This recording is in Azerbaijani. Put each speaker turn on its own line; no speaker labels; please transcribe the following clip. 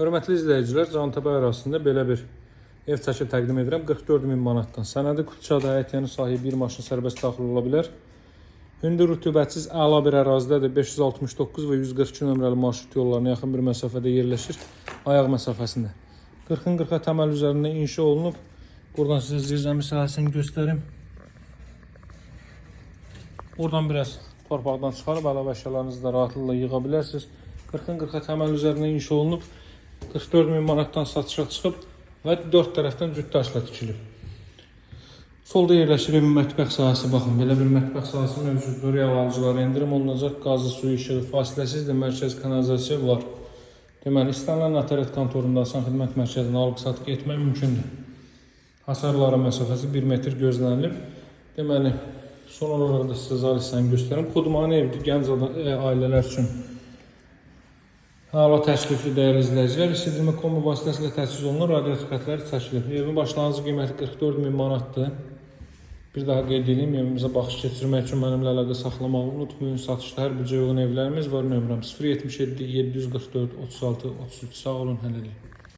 Hörmətli izləyicilər, Cantəbə ərazisində belə bir ev çəki təqdim edirəm. 44.000 manatdan. Sənədi Kutçada həyətyanı sahibi bir maşın sərbəst daxil ola bilər. Hündür rütubətsiz əla bir ərazidədir. 569 və 142 nömrəli marşrut yollarına yaxın bir məsafədə yerləşir. Ayaq məsafəsində. 40-ın 40-a təməl üzərində inşa olunub. Buradan sizə zirzəmi sahəsini göstərim. Buradan biraz torpaqdan çıxarıb əlavə əşyalarınızı da rahatlıqla yığa bilərsiniz. 40-ın 40-a təməl üzərində inşa olunub. 44.000 manatdan satışa çıxıb və 4 tərəfdən cüt daşla tikilib. Solda yerləşir evin mətbəx sahəsi. Baxın, belə bir mətbəx sahəsi mövcuddur. Real alıcılara endirim olunacaq. Qazı, suyu, işığı, fasiləsizdir. Mərkəz kanalizasiya var. Deməli, istənilən notariat kontorunda asan xidmət mərkəzinə alıb-satıq etmək mümkündür. Hasarlara məsafəsi 1 metr gözlənilib. Deməli, son olaraq da sizə zal hissəni göstərim. Xudmani evdir, gənc ailələr üçün. Əla təklifli dəyərli izləyicilər, isidirmə kombi vasitəsilə təchiz olunur, radiator xətləri çəkilib. Evin başlanğıc qiyməti 44.000 manatdır. Bir daha qeyd edeyim, evimizə baxış keçirmək üçün mənimlə əlaqə saxlamağı unutmayın. Satışda hər büdcəyə uyğun evlərimiz var. Nömrəm 077 744 36 33. Sağ olun, hələlik.